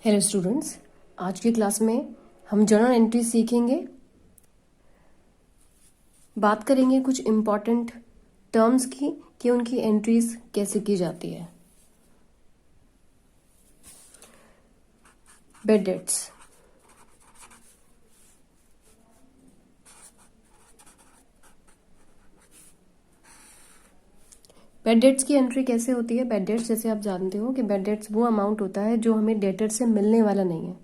Hello students, आज की class में हम जर्नल एंट्री सीखेंगे। बात करेंगे कुछ इम्पॉर्टेंट टर्म्स की कि उनकी एंट्रीज कैसे की जाती है। Bad debts. बेड डेट्स की एंट्री कैसे होती है? बेड डेट्स, जैसे आप जानते हो कि बेड डेट्स वो अमाउंट होता है जो हमें डेटर से मिलने वाला नहीं है।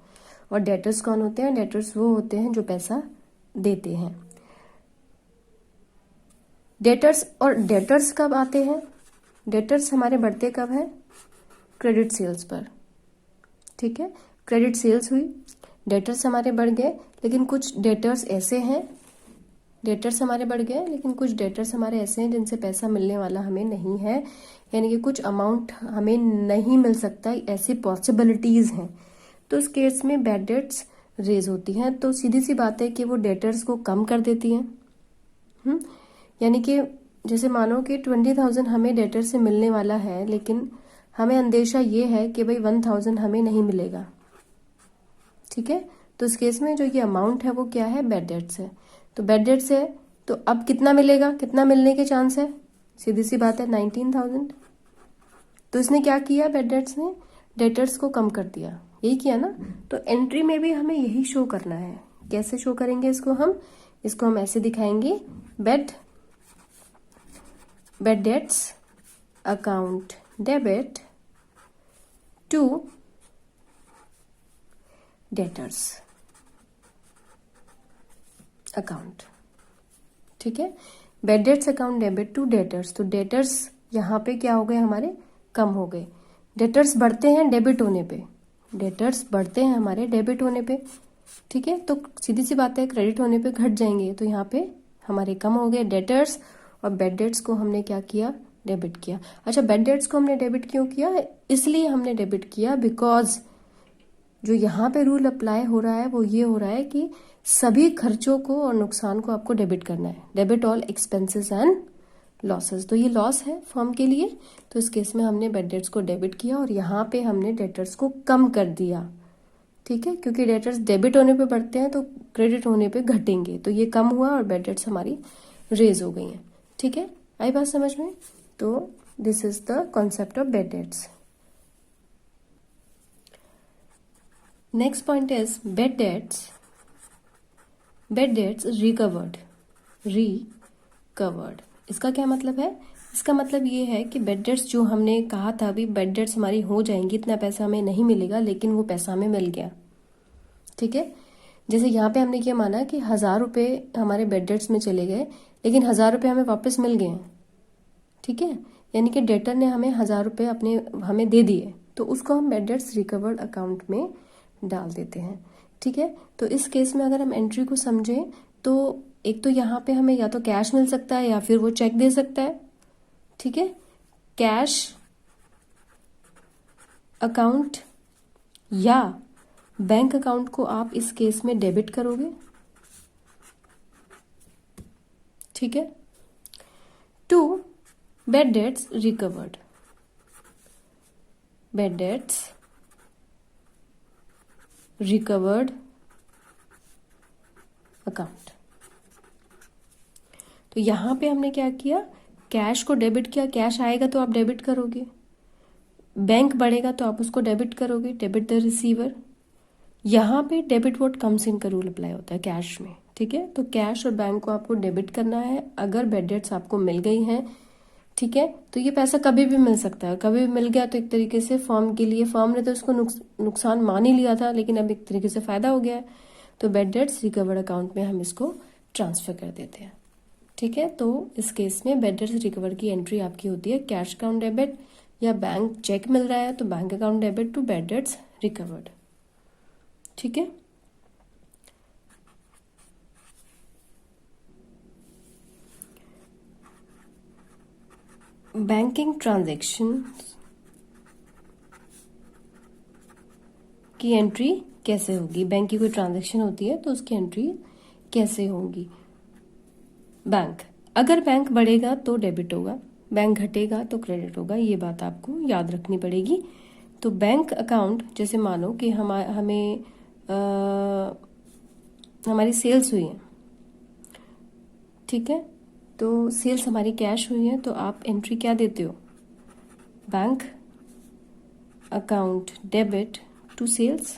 और डेटर्स कौन होते हैं? डेटर्स वो होते हैं जो पैसा देते हैं। डेटर्स कब आते हैं? डेटर्स हमारे बढ़ते कब है? क्रेडिट सेल्स पर। ठीक है, क्रेडिट सेल्स हुई, डेटर्स हमारे बढ़ गए, लेकिन कुछ डेटर्स ऐसे हैं, डेटर्स हमारे बढ़ गए लेकिन कुछ डेटर्स हमारे ऐसे हैं जिनसे पैसा मिलने वाला हमें नहीं है, यानी कि कुछ अमाउंट हमें नहीं मिल सकता, ऐसी पॉसिबिलिटीज हैं। तो इस केस में बैड डेट्स रेज होती हैं। तो सीधी सी बात है कि वो डेटर्स को कम कर देती हैं। यानी कि जैसे मानो कि 20,000 हमें डेटर से मिलने वाला है, लेकिन हमें अंदेशा ये है कि भाई 1,000 हमें नहीं मिलेगा। ठीक है, तो इस केस में जो ये अमाउंट है वो क्या है? बैड डेट्स है। तो बैड डेट्स है, तो अब कितना मिलेगा? कितना मिलने के चांस है? सीधी सी बात है 19,000। तो इसने क्या किया? बैड डेट्स ने डेटर्स को कम कर दिया, यही किया ना। तो एंट्री में भी हमें यही शो करना है। कैसे शो करेंगे इसको? हम ऐसे दिखाएंगे, bad debts account debit to debtors account. ठीक है, bad debts account debit to debtors. तो डेटर्स यहाँ पे क्या हो गए? हमारे कम हो गए। डेटर्स बढ़ते हैं डेबिट होने पे, डेटर्स बढ़ते हैं हमारे डेबिट होने पे। ठीक है, तो सीधी सी बात है क्रेडिट होने पे घट जाएंगे, तो यहाँ पे हमारे कम हो गए डेटर्स। और बैड डेट्स को हमने क्या किया? डेबिट किया। अच्छा, बैड डेट्स को हमने डेबिट क्यों किया? इसलिए हमने डेबिट किया बिकॉज जो यहाँ पे रूल अप्लाई हो रहा है वो ये हो रहा है कि सभी खर्चों को और नुकसान को आपको डेबिट करना है। Debit all expenses and losses. तो ये लॉस है फर्म के लिए, तो इस केस में हमने बैड डेट्स को डेबिट किया और यहाँ पे हमने डेटर्स को कम कर दिया। ठीक है, क्योंकि डेटर्स डेबिट होने पे बढ़ते हैं तो क्रेडिट होने पे घटेंगे, तो ये कम हुआ और बैड डेट्स हमारी रेज हो गई हैं। ठीक है, आई बात समझ में? तो this is the concept of bad debts. Next point is bad debts recovered. इसका क्या मतलब है? इसका मतलब ये है कि बैड डेट्स जो हमने कहा था अभी, बैड डेट्स हमारी हो जाएंगी, इतना पैसा हमें नहीं मिलेगा, लेकिन वो पैसा हमें मिल गया। ठीक है, जैसे यहाँ पे हमने क्या माना कि 1,000 रुपये हमारे बैड डेट्स में चले गए, लेकिन 1,000 रुपये हमें वापस मिल गए हैं। ठीक है, यानी कि डेटर ने हमें 1,000 रुपये हमें दे दिए, तो उसको हम बैड डेट्स रिकवर्ड अकाउंट में डाल देते हैं। ठीक है, तो इस केस में अगर हम एंट्री को समझें तो एक तो यहाँ पे हमें या तो कैश मिल सकता है या फिर वो चेक दे सकता है। ठीक है, कैश अकाउंट या बैंक अकाउंट को आप इस केस में डेबिट करोगे। ठीक है, to bad debts recovered. Bad debts recovered account. तो यहां पे हमने क्या किया? कैश को डेबिट किया। कैश आएगा तो आप डेबिट करोगे, बैंक बढ़ेगा तो आप उसको डेबिट करोगे, डेबिट द रिसीवर। यहाँ पे डेबिट व्हाट कम्स इन का रूल अप्लाई होता है कैश में। ठीक है, तो कैश और बैंक को आपको डेबिट करना है अगर बैड डेट्स आपको मिल गई हैं। ठीक है, तो ये पैसा कभी भी मिल सकता है, कभी भी मिल गया तो एक तरीके से फर्म के लिए, फर्म ने तो इसको नुकसान मान ही लिया था, लेकिन अब एक तरीके से फायदा हो गया है, तो बैड डेट्स रिकवर्ड अकाउंट में हम इसको ट्रांसफर कर देते हैं। ठीक है, तो इस केस में बैड डेट्स रिकवर की एंट्री आपकी होती है कैश अकाउंट डेबिट, या बैंक चेक मिल रहा है तो bank account debit to bad debts recovered. ठीक है, बैंकिंग ट्रांजैक्शन की एंट्री कैसे होगी? बैंक की कोई ट्रांजैक्शन होती है तो उसकी एंट्री कैसे होगी? बैंक, अगर बैंक बढ़ेगा तो डेबिट होगा, बैंक घटेगा तो क्रेडिट होगा, ये बात आपको याद रखनी पड़ेगी। तो बैंक अकाउंट, जैसे मानो कि हमें हमारी सेल्स हुई है, ठीक है, तो सेल्स हमारी कैश हुई है, तो आप एंट्री क्या देते हो, bank account debit to sales,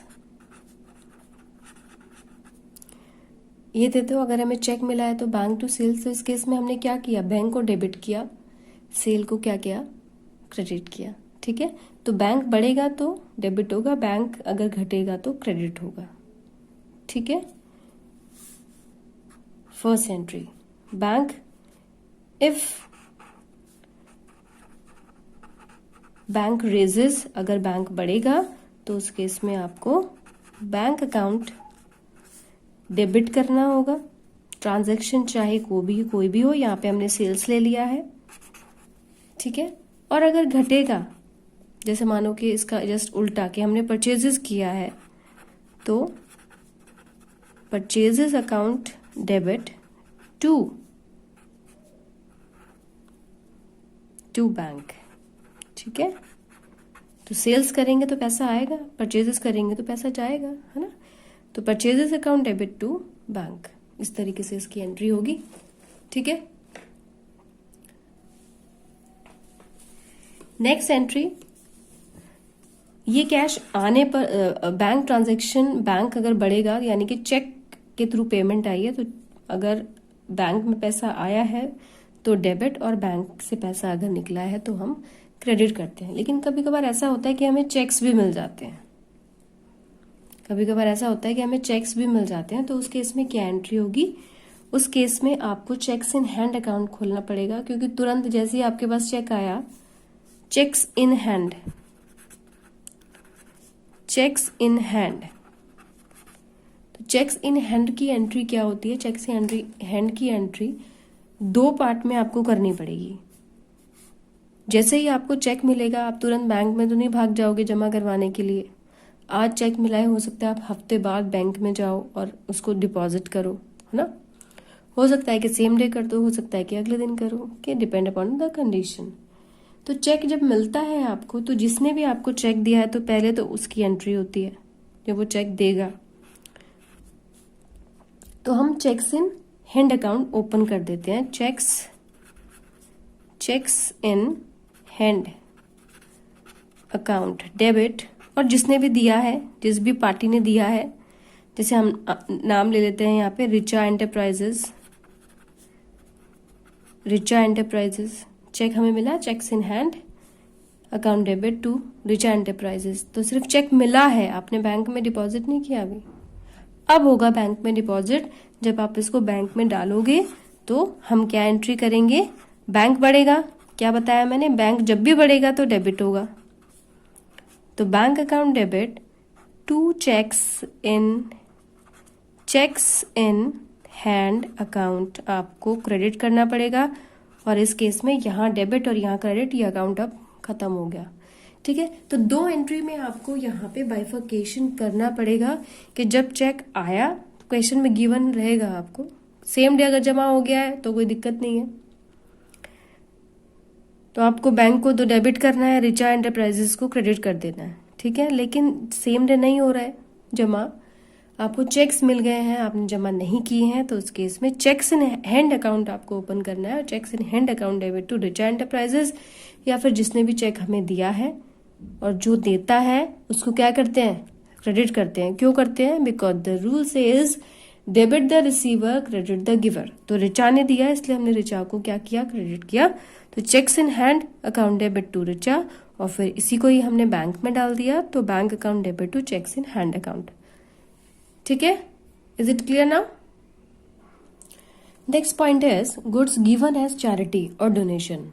ये देते हो। अगर हमें चेक मिला है तो बैंक टू सेल्स, तो इस केस में हमने क्या किया, बैंक को डेबिट किया, सेल को क्या किया, क्रेडिट किया, ठीक है। तो बैंक बढ़ेगा तो डेबिट होगा, बैंक अगर घटेगा तो क्रेडिट होगा, ठीक है। First entry, bank, if bank raises, अगर बैंक बढ़ेगा तो उस केस में आपको बैंक अकाउंट डेबिट करना होगा। ट्रांजैक्शन चाहे कोई भी हो, यहाँ पे हमने सेल्स ले लिया है, ठीक है। और अगर घटेगा, जैसे मानो कि इसका जस्ट उल्टा कि हमने परचेजेस किया है, तो purchases account debit to bank, ठीक है। तो सेल्स करेंगे तो पैसा आएगा, परचेजेस करेंगे तो पैसा जाएगा, है ना। तो purchases account debit to bank, इस तरीके से इसकी एंट्री होगी, ठीक है। नेक्स्ट एंट्री, ये कैश आने पर बैंक ट्रांजैक्शन, बैंक अगर बढ़ेगा यानी कि चेक के थ्रू पेमेंट आई है, तो अगर बैंक में पैसा आया है तो डेबिट, और बैंक से पैसा अगर निकला है तो हम क्रेडिट करते हैं। लेकिन कभी कभार ऐसा होता है कि हमें चेक्स भी मिल जाते हैं, कभी कभार ऐसा होता है कि हमें चेक्स भी मिल जाते हैं, तो उस केस में क्या एंट्री होगी, उस केस में आपको चेक्स इन हैंड अकाउंट खोलना पड़ेगा, क्योंकि तुरंत जैसे ही आपके पास चेक आया, checks in hand, checks in hand, तो चेक्स इन हैंड की एंट्री क्या होती है, चेक्स इन हैंड की एंट्री दो पार्ट में आपको करनी पड़ेगी। जैसे ही आपको चेक मिलेगा, आप तुरंत बैंक में तो नहीं भाग जाओगे जमा करवाने के लिए। आज चेक मिला है, हो सकता है आप हफ्ते बाद बैंक में जाओ और उसको डिपॉजिट करो, है ना। हो सकता है कि सेम डे कर दो, हो सकता है कि अगले दिन करो, कि डिपेंड अपॉन द कंडीशन। तो चेक जब मिलता है आपको, तो जिसने भी आपको चेक दिया है, तो पहले तो उसकी एंट्री होती है जब वो चेक देगा, तो हम checks in hand account open कर देते हैं। Checks in hand account debit, और जिसने भी दिया है, जिस भी पार्टी ने दिया है, जैसे हम नाम ले लेते हैं यहाँ पे रिचा एंटरप्राइजेस, चेक हमें मिला, cheques in hand account debit to Richa enterprises. तो सिर्फ चेक मिला है, आपने बैंक में डिपॉजिट नहीं किया अभी। अब होगा बैंक में डिपॉजिट, जब आप इसको बैंक में डालोगे तो हम क्या एंट्री करेंगे, बैंक बढ़ेगा, क्या बताया मैंने, बैंक जब भी बढ़ेगा तो डेबिट होगा, तो bank account debit to cheques in hand account आपको क्रेडिट करना पड़ेगा। और इस केस में यहाँ डेबिट और यहाँ क्रेडिट, ये अकाउंट अब खत्म हो गया, ठीक है। तो दो एंट्री में आपको यहाँ पे बाइफर्केशन करना पड़ेगा कि जब चेक आया, क्वेश्चन में गिवन रहेगा आपको, सेम डे अगर जमा हो गया है तो कोई दिक्कत नहीं है, तो आपको बैंक को तो डेबिट करना है, रिचा एंटरप्राइजेस को क्रेडिट कर देना है, ठीक है। लेकिन सेम डे नहीं हो रहा है जमा, आपको चेक्स मिल गए हैं, आपने जमा नहीं किए हैं, तो उस केस में चेक्स इन हैंड अकाउंट आपको ओपन करना है। Cheques in hand account debit to Richa enterprises, या फिर जिसने भी चेक हमें दिया है, और जो देता है उसको क्या करते हैं, क्रेडिट करते हैं। क्यों करते हैं, because the rule says debit the receiver credit the giver. तो रिचा ने दिया इसलिए हमने रिचा को क्या किया, क्रेडिट किया। तो cheques in hand account debit to Richa, और फिर इसी को ही हमने बैंक में डाल दिया, तो bank account debit to cheques in hand account, ठीक है। Is it clear now? Next point is goods given as charity और डोनेशन।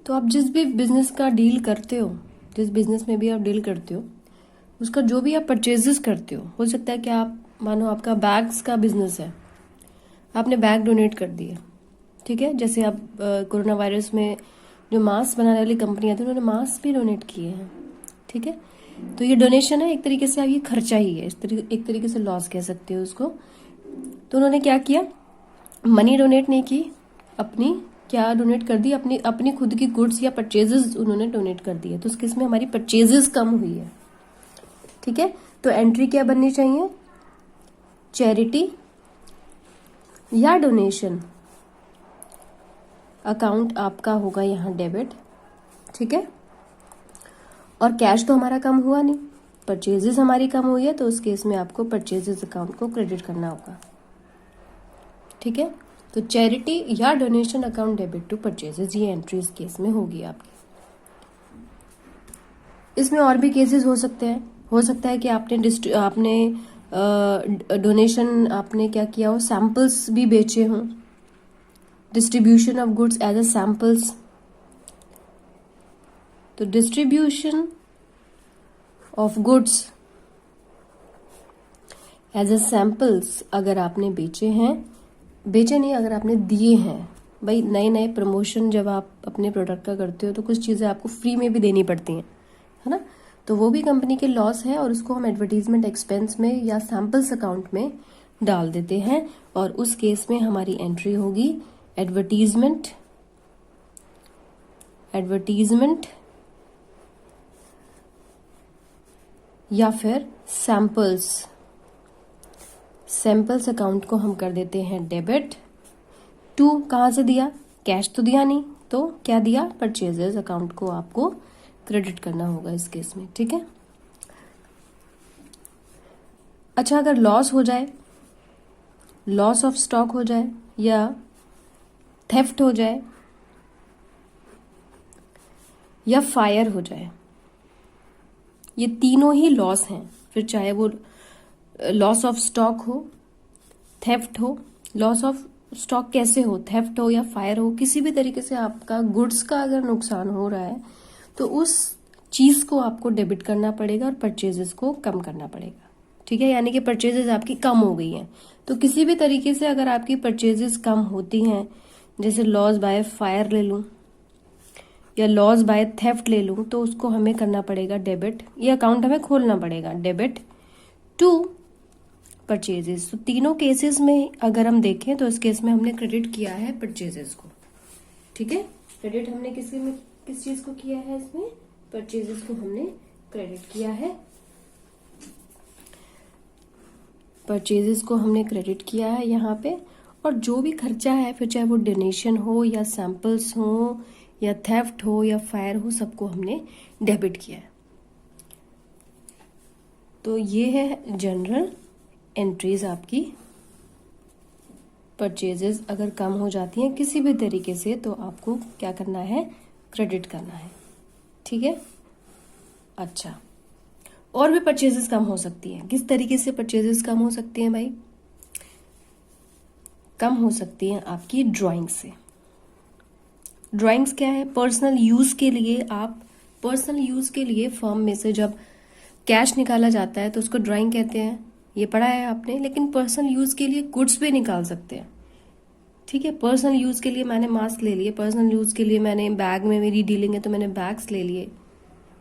तो आप जिस भी बिजनेस का डील करते हो, जिस बिजनेस में भी आप डील करते हो, उसका जो भी आप परचेजेस करते हो सकता है कि आप मानो आपका बैग्स का बिजनेस है, आपने बैग डोनेट कर दिए, ठीक है। जैसे आप कोरोना वायरस में जो मास्क बनाने वाली कंपनियां थी, उन्होंने मास्क भी डोनेट किए हैं, ठीक है। तो ये डोनेशन है, एक तरीके से आप ये खर्चा ही है, एक तरीके से लॉस कह सकते हो उसको। तो उन्होंने क्या किया, मनी डोनेट नहीं की, अपनी क्या डोनेट कर दी, अपनी अपनी खुद की गुड्स या परचेजेस उन्होंने डोनेट कर दी है, तो उस केस में हमारी परचेजेस कम हुई है। ठीक है, तो एंट्री क्या बननी चाहिए, चैरिटी या डोनेशन अकाउंट आपका होगा यहाँ डेबिट। ठीक है, और कैश तो हमारा कम हुआ नहीं, परचेजेस हमारी कम हुई है, तो उस केस में आपको परचेजेस अकाउंट को क्रेडिट करना होगा। ठीक है, तो चैरिटी या donation account debit to purchases, ये एंट्री इस केस में होगी आपकी। इसमें और भी केसेस हो सकते हैं, हो सकता है कि आपने डोनेशन आपने क्या किया हो, सैंपल्स भी बेचे हों, distribution of goods as a samples. तो distribution of goods as a samples अगर आपने बेचे हैं, बेचे नहीं, अगर आपने दिए हैं, भाई नए नए प्रमोशन जब आप अपने प्रोडक्ट का करते हो तो कुछ चीज़ें आपको फ्री में भी देनी पड़ती हैं, है ना, तो वो भी कंपनी के लॉस है और उसको हम एडवर्टीजमेंट एक्सपेंस में या सैंपल्स अकाउंट में डाल देते हैं, और उस केस में हमारी एंट्री होगी एडवर्टीजमेंट या फिर सैंपल्स अकाउंट को हम कर देते हैं डेबिट टू, कहाँ से दिया, कैश तो दिया नहीं, तो क्या दिया, परचेजेस अकाउंट को आपको क्रेडिट करना होगा इस केस में। ठीक है, अच्छा अगर लॉस हो जाए, लॉस ऑफ स्टॉक हो जाए या थेफ्ट हो जाए या फायर हो जाए, ये तीनों ही लॉस हैं, फिर चाहे वो लॉस ऑफ स्टॉक हो, थेफ्ट हो, लॉस ऑफ स्टॉक कैसे हो, थेफ्ट हो या फायर हो, किसी भी तरीके से आपका गुड्स का अगर नुकसान हो रहा है तो उस चीज को आपको डेबिट करना पड़ेगा और परचेजेस को कम करना पड़ेगा। ठीक है, यानी कि परचेजेस आपकी कम हो गई हैं, तो किसी भी तरीके से अगर आपकी परचेजेस कम होती हैं, जैसे लॉस बाय फायर ले लूं या लॉस बाय थेफ्ट ले लूं, तो उसको हमें करना पड़ेगा डेबिट, ये अकाउंट हमें खोलना पड़ेगा, डेबिट टू परचेजेस। तो तीनों केसेस में अगर हम देखें तो इस केस में हमने क्रेडिट किया है परचेजेस को। ठीक है, क्रेडिट हमने किस चीज को किया है, इसमें परचेजेस को हमने क्रेडिट किया है, परचेजेस को हमने क्रेडिट किया है यहाँ पे, और जो भी खर्चा है फिर चाहे वो डोनेशन हो या सैंपल्स हो या थेफ्ट हो या फायर हो, सबको हमने डेबिट किया है। तो ये है जनरल एंट्रीज आपकी, परचेजेस अगर कम हो जाती हैं किसी भी तरीके से तो आपको क्या करना है, क्रेडिट करना है। ठीक है, अच्छा और भी परचेजेस कम हो सकती हैं, किस तरीके से परचेजेस कम हो सकती हैं भाई, कम हो सकती हैं आपकी ड्राइंग से। ड्राइंग्स क्या है, पर्सनल यूज के लिए, आप पर्सनल यूज के लिए फर्म में से जब कैश निकाला जाता है तो उसको ड्राइंग कहते हैं, ये पढ़ा है आपने, लेकिन पर्सनल यूज के लिए गुड्स भी निकाल सकते हैं। ठीक है, पर्सनल यूज के लिए मैंने मास्क ले लिए, पर्सनल यूज के लिए मैंने बैग में मेरी डीलिंग है तो मैंने बैग्स ले लिए,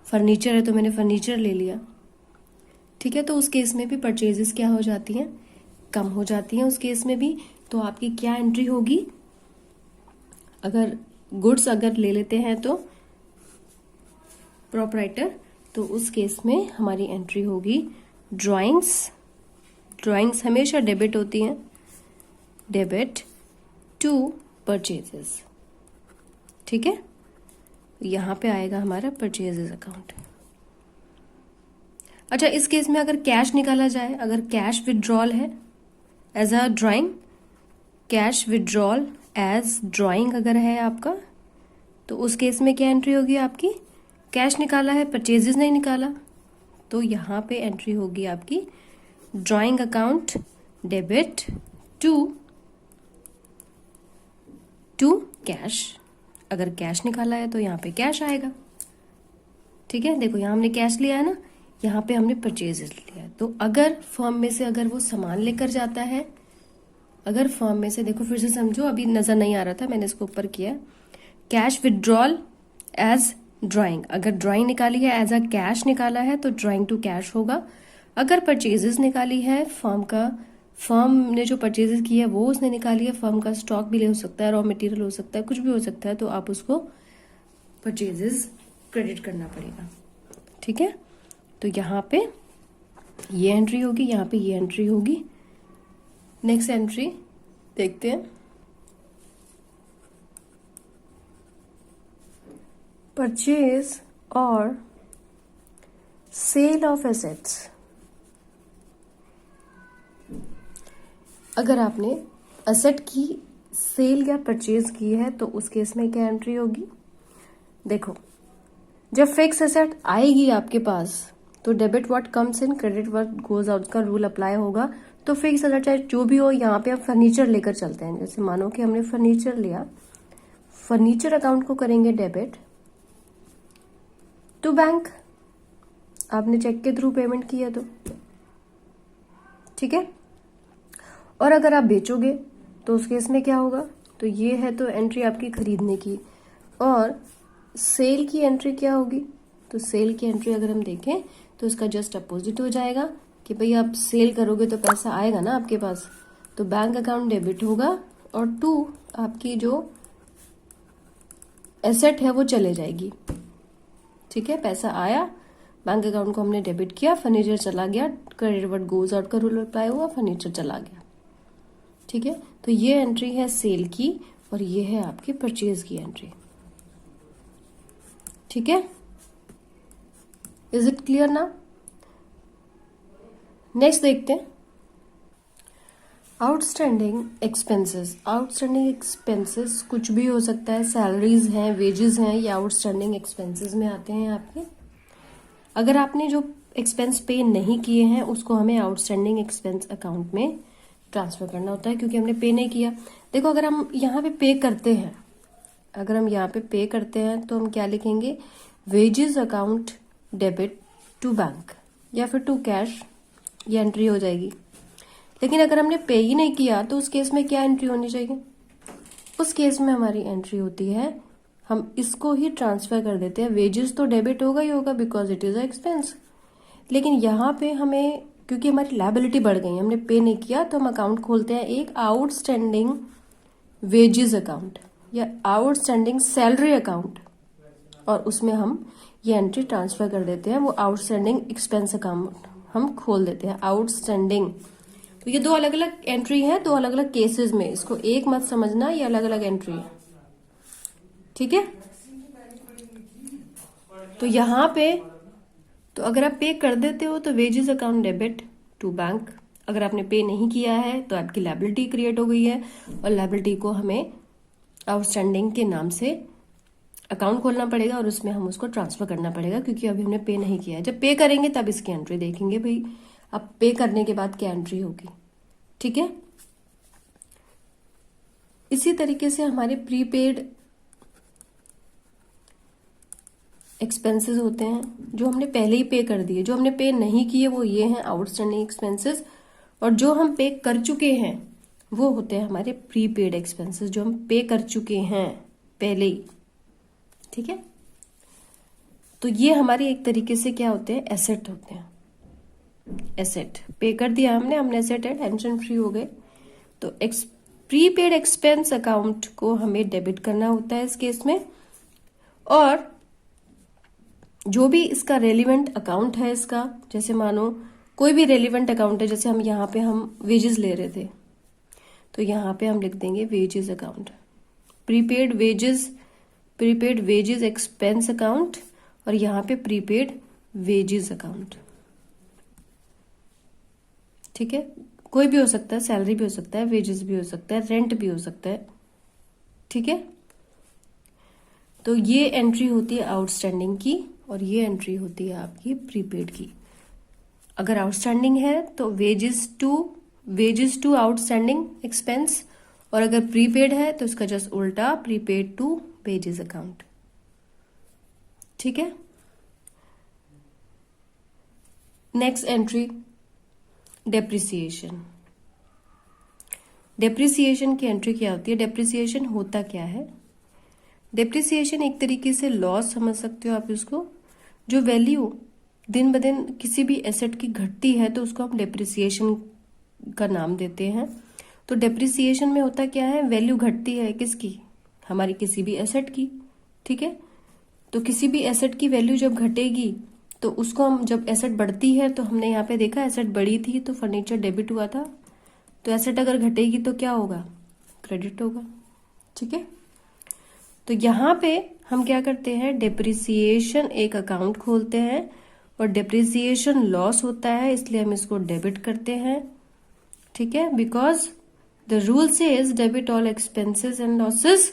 फर्नीचर है तो मैंने फर्नीचर ले लिया। ठीक है, तो उस केस में भी परचेजेस क्या हो जाती हैं, कम हो जाती हैं उस केस में भी। तो आपकी क्या एंट्री होगी, अगर गुड्स अगर ले लेते हैं तो प्रोपराइटर, तो उस केस में हमारी एंट्री होगी ड्राइंग्स हमेशा डेबिट होती हैं, डेबिट टू परचेजेस। ठीक है, यहां पे आएगा हमारा परचेजेस अकाउंट। अच्छा, इस केस में अगर कैश निकाला जाए, अगर कैश विड्रॉल है as a drawing, cash withdrawal as drawing अगर है आपका, तो उस केस में क्या एंट्री होगी आपकी, कैश निकाला है, परचेजेस नहीं निकाला, तो यहां पे एंट्री होगी आपकी drawing account debit to cash. अगर कैश निकाला है तो यहाँ पे कैश आएगा। ठीक है, देखो यहाँ हमने कैश लिया है ना, यहाँ पे हमने परचेजेस लिया है। तो अगर फर्म में से अगर वो सामान लेकर जाता है, अगर फर्म में से, देखो फिर से समझो, अभी नजर नहीं आ रहा था, मैंने इसको ऊपर किया, कैश विड्रॉल एज ड्राइंग, अगर ड्राइंग निकाली है एज अ कैश निकाला है तो ड्राइंग टू कैश होगा। अगर परचेजेस निकाली है फर्म का फर्म ने जो परचेजेस किया है वो उसने निकाली है, फर्म का स्टॉक भी ले हो सकता है, रॉ मटेरियल हो सकता है, कुछ भी हो सकता है, तो आप उसको परचेजेस क्रेडिट करना पड़ेगा। ठीक है, तो यहाँ पे ये एंट्री होगी, यहाँ पे ये एंट्री होगी। नेक्स्ट एंट्री देखते हैं, परचेज और सेल ऑफ एसेट्स। अगर आपने एसेट की सेल या परचेज की है तो उस केस में क्या एंट्री होगी? देखो, जब फिक्स एसेट आएगी आपके पास तो debit what comes in credit what goes out का रूल अप्लाई होगा। तो फिक्स एसेट चाहे जो भी हो, यहाँ पे हम फर्नीचर लेकर चलते हैं। जैसे मानो कि हमने फर्नीचर लिया, फर्नीचर अकाउंट को करेंगे डेबिट टू बैंक। आपने चेक के थ्रू पेमेंट किया तो ठीक है। और अगर आप बेचोगे तो उस केस में क्या होगा? तो ये है तो एंट्री आपकी खरीदने की। और सेल की एंट्री क्या होगी? तो सेल की एंट्री अगर हम देखें तो इसका जस्ट अपोजिट हो जाएगा कि भाई आप सेल करोगे तो पैसा आएगा ना आपके पास, तो बैंक अकाउंट डेबिट होगा और टू आपकी जो एसेट है वो चले जाएगी। ठीक है, पैसा आया, बैंक अकाउंट को हमने डेबिट किया, फर्नीचर चला गया, क्रेडिट व्हाट गोज आउट का रूल अप्लाई हुआ, फर्नीचर चला गया। ठीक है, तो ये एंट्री है सेल की और ये है आपकी परचेज की एंट्री। ठीक है, इज इट क्लियर ना? नेक्स्ट देखते हैं आउटस्टैंडिंग एक्सपेंसेस। आउटस्टैंडिंग एक्सपेंसेस कुछ भी हो सकता है, सैलरीज हैं, वेजेस हैं, या आउटस्टैंडिंग एक्सपेंसेस में आते हैं आपके। अगर आपने जो एक्सपेंस पे नहीं किए हैं उसको हमें आउटस्टैंडिंग एक्सपेंस अकाउंट में ट्रांसफर करना होता है, क्योंकि हमने पे नहीं किया। देखो, अगर हम यहाँ पे करते हैं, अगर हम यहाँ पे करते हैं तो हम क्या लिखेंगे? Wages account debit to bank या फिर टू कैश, ये एंट्री हो जाएगी। लेकिन अगर हमने पे ही नहीं किया तो उस केस में क्या एंट्री होनी चाहिए? उस केस में हमारी एंट्री होती है, हम इसको ही ट्रांसफर कर देते हैं। वेजेस तो डेबिट होगा ही होगा because it is a expense, लेकिन यहाँ पे हमें क्योंकि हमारी लायबिलिटी बढ़ गई, हमने पे नहीं किया, तो हम अकाउंट खोलते हैं एक आउटस्टैंडिंग वेजेस अकाउंट या आउटस्टैंडिंग सैलरी अकाउंट, और उसमें हम ये एंट्री ट्रांसफर कर देते हैं। वो आउटस्टैंडिंग एक्सपेंस अकाउंट हम खोल देते हैं, आउटस्टैंडिंग। तो ये दो अलग अलग एंट्री है, दो अलग अलग केसेस में, इसको एक मत समझना, ये अलग अलग एंट्री है। ठीक है, तो यहाँ पे तो अगर आप पे कर देते हो तो wages account debit to bank. अगर आपने पे नहीं किया है तो आपकी लायबिलिटी क्रिएट हो गई है, और लायबिलिटी को हमें आउटस्टैंडिंग के नाम से अकाउंट खोलना पड़ेगा और उसमें हम उसको ट्रांसफर करना पड़ेगा, क्योंकि अभी हमने पे नहीं किया है। जब पे करेंगे तब इसकी एंट्री देखेंगे भाई, अब पे करने के बाद क्या एंट्री होगी। ठीक है, इसी तरीके से हमारे प्रीपेड एक्सपेंसेस होते हैं जो हमने पहले ही पे कर दिए। जो हमने पे नहीं किए वो ये हैं आउटस्टैंडिंग एक्सपेंसेस, और जो हम पे कर चुके हैं वो होते हैं हमारे प्रीपेड एक्सपेंसेस, जो हम पे कर चुके हैं पहले ही। ठीक है, तो ये हमारे एक तरीके से क्या होते हैं? एसेट होते हैं। एसेट पे कर दिया हमने एसेट है, टेंशन फ्री हो गए। तो प्रीपेड एक्सपेंस अकाउंट को हमें डेबिट करना होता है इस केस में, और जो भी इसका रेलिवेंट अकाउंट है इसका, जैसे मानो कोई भी रेलिवेंट अकाउंट है, जैसे हम यहाँ पे हम वेजेस ले रहे थे तो यहाँ पे हम लिख देंगे wages account, prepaid wages expense account, और यहाँ पे प्रीपेड वेजेस अकाउंट। ठीक है, कोई भी हो सकता है, सैलरी भी हो सकता है, वेजेस भी हो सकता है, रेंट भी हो सकता है। ठीक है, तो ये एंट्री होती है आउटस्टैंडिंग की और ये एंट्री होती है आपकी प्रीपेड की। अगर आउटस्टैंडिंग है तो वेजेस टू आउटस्टैंडिंग एक्सपेंस, और अगर प्रीपेड है तो इसका जस्ट उल्टा, प्रीपेड टू वेजेस अकाउंट। ठीक है, नेक्स्ट एंट्री डेप्रिसिएशन। डेप्रिसिएशन की एंट्री क्या होती है? डेप्रिसिएशन होता क्या है? डेप्रिसिएशन एक तरीके से लॉस समझ सकते हो आप इसको। जो वैल्यू दिन ब दिन किसी भी एसेट की घटती है तो उसको हम डेप्रिसिएशन का नाम देते हैं। तो डेप्रिसिएशन में होता क्या है, वैल्यू घटती है किसकी, हमारी किसी भी एसेट की, ठीक है। तो किसी भी एसेट की वैल्यू जब घटेगी तो उसको हम, जब एसेट बढ़ती है तो हमने यहाँ पे देखा एसेट बढ़ी थी तो फर्नीचर डेबिट हुआ था, तो एसेट अगर घटेगी तो क्या होगा, क्रेडिट होगा, ठीक है। तो यहाँ पे हम क्या करते हैं, डेप्रिसिएशन एक अकाउंट खोलते हैं और डेप्रिसिएशन लॉस होता है इसलिए हम इसको डेबिट करते हैं, ठीक है। Because the rule says debit all expenses and losses,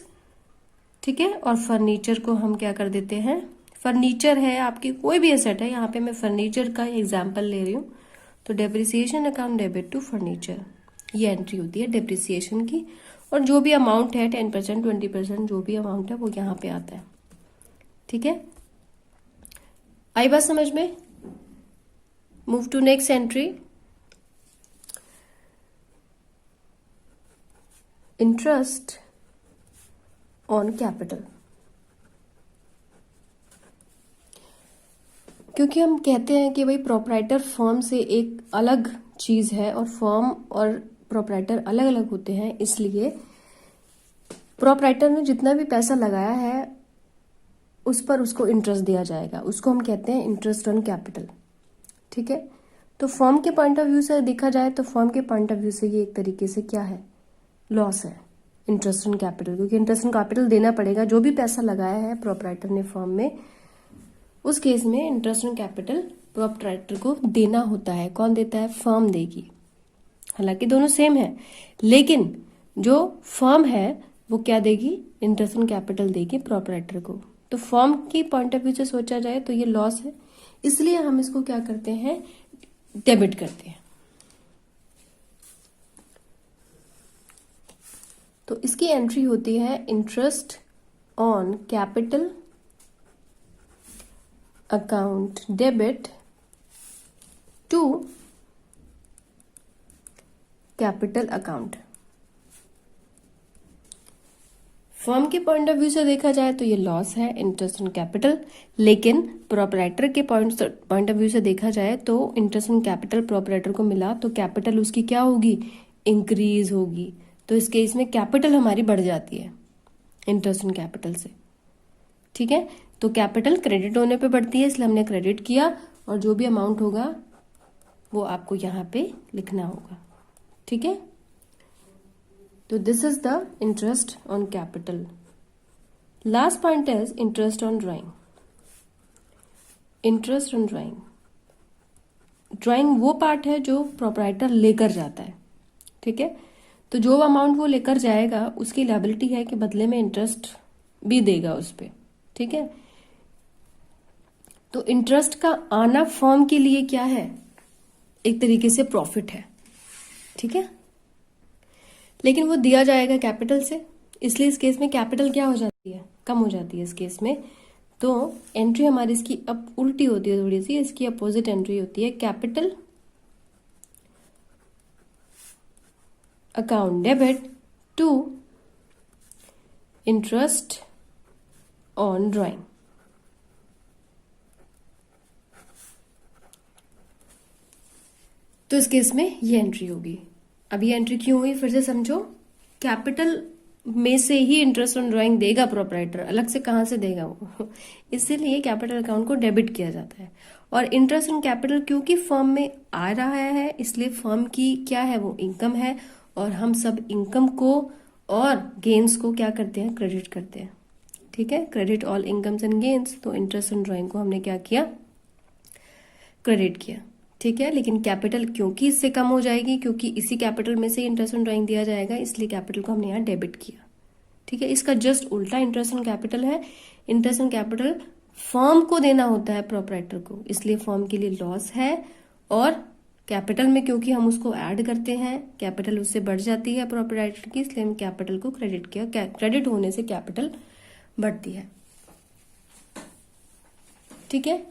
ठीक है। और फर्नीचर को हम क्या कर देते हैं, फर्नीचर है आपकी कोई भी एसेट है, यहाँ पे मैं फर्नीचर का एग्जाम्पल ले रही हूँ, तो depreciation account debit to furniture, ये एंट्री होती है डेप्रिसिएशन की। और जो भी अमाउंट है 10%, 20%, जो भी अमाउंट है वो यहाँ पे आता है, ठीक है। आई बात समझ में। Move to next entry, interest on capital. क्योंकि हम कहते हैं कि भाई प्रोप्राइटर फर्म से एक अलग चीज है और फर्म और प्रोप्राइटर अलग अलग होते हैं, इसलिए प्रोप्राइटर ने जितना भी पैसा लगाया है उस पर उसको इंटरेस्ट दिया जाएगा, उसको हम कहते हैं इंटरेस्ट ऑन कैपिटल, ठीक है। तो फर्म के पॉइंट ऑफ व्यू से देखा जाए तो फर्म के पॉइंट ऑफ व्यू से ये एक तरीके से क्या है, लॉस है इंटरेस्ट ऑन कैपिटल, क्योंकि इंटरेस्ट ऑन कैपिटल देना पड़ेगा, जो भी पैसा लगाया है प्रोप्राइटर ने फर्म में, उस केस में इंटरेस्ट ऑन कैपिटल प्रोप्राइटर को देना होता है। कौन देता है, फर्म देगी। हालांकि दोनों सेम है, लेकिन जो फर्म है वो क्या देगी, इंटरेस्ट ऑन कैपिटल देगी प्रोप्राइटर को। तो फर्म की पॉइंट ऑफ व्यू से सोचा जाए तो ये लॉस है, इसलिए हम इसको क्या करते हैं, डेबिट करते हैं। तो इसकी एंट्री होती है interest on capital account debit to capital account. Firm के पॉइंट ऑफ व्यू से देखा जाए तो ये लॉस है इंटरेस्ट ऑन कैपिटल, लेकिन प्रोप्राइटर के पॉइंट ऑफ व्यू से देखा जाए तो इंटरेस्ट ऑन कैपिटल प्रोप्राइटर को मिला तो कैपिटल उसकी क्या होगी, इंक्रीज होगी। तो इस केस में कैपिटल हमारी बढ़ जाती है इंटरेस्ट ऑन कैपिटल से, ठीक है। तो कैपिटल क्रेडिट होने पे बढ़ती है, इसलिए हमने क्रेडिट किया और जो भी अमाउंट होगा वो आपको यहाँ पे लिखना होगा, ठीक है। तो this is the interest on capital. Last point is interest on drawing. Interest on drawing, drawing वो पार्ट है जो प्रोप्राइटर लेकर जाता है, ठीक है। तो जो अमाउंट वो लेकर जाएगा उसकी लायबिलिटी है कि बदले में इंटरेस्ट भी देगा उस पे, ठीक है। तो इंटरेस्ट का आना फर्म के लिए क्या है, एक तरीके से प्रॉफिट है, ठीक है। लेकिन वो दिया जाएगा कैपिटल से, इसलिए इस केस में कैपिटल क्या हो जाती है, कम हो जाती है इस केस में। तो एंट्री हमारी इसकी अब उल्टी होती है थोड़ी सी, इसकी अपोजिट एंट्री होती है capital account debit to interest on drawing. तो इस केस में ये एंट्री होगी। अब ये एंट्री क्यों हुई, फिर से समझो। कैपिटल में से ही इंटरेस्ट ऑन ड्राइंग देगा प्रोप्राइटर, अलग से कहां से देगा वो इसीलिए कैपिटल अकाउंट को डेबिट किया जाता है। और इंटरेस्ट ऑन कैपिटल क्योंकि फर्म में आ रहा है, इसलिए फर्म की क्या है, वो इनकम है, और हम सब इनकम को और गेन्स को क्या करते हैं, क्रेडिट करते हैं, ठीक है। Credit all incomes and gains, तो इंटरेस्ट ऑन ड्राइंग को हमने क्या किया, क्रेडिट किया, ठीक है। लेकिन कैपिटल क्योंकि इससे कम हो जाएगी, क्योंकि इसी कैपिटल में से इंटरेस्ट ऑन ड्राइंग दिया जाएगा, इसलिए कैपिटल को हमने यहाँ डेबिट किया, ठीक है। इसका जस्ट उल्टा इंटरेस्ट ऑन कैपिटल है। इंटरेस्ट ऑन कैपिटल फर्म को देना होता है प्रोप्राइटर को, इसलिए फर्म के लिए लॉस है। और कैपिटल में क्योंकि हम उसको ऐड करते हैं, कैपिटल उससे बढ़ जाती है प्रोप्राइटर की, इसलिए हम कैपिटल को क्रेडिट किया। क्रेडिट होने से कैपिटल बढ़ती है, ठीक है।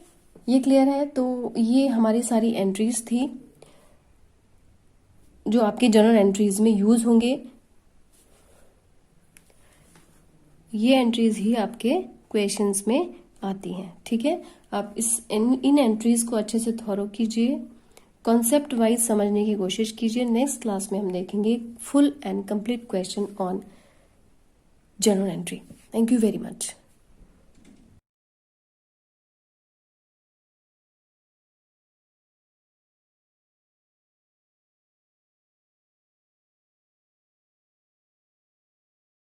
ये क्लियर है। तो ये हमारी सारी एंट्रीज थी जो आपकी जनरल एंट्रीज में यूज होंगे। ये एंट्रीज ही आपके क्वेश्चंस में आती हैं, ठीक है। आप इन एंट्रीज को अच्छे से थॉरो कीजिए, कॉन्सेप्ट वाइज समझने की कोशिश कीजिए। नेक्स्ट क्लास में हम देखेंगे full and complete question on journal entry. Thank you very much.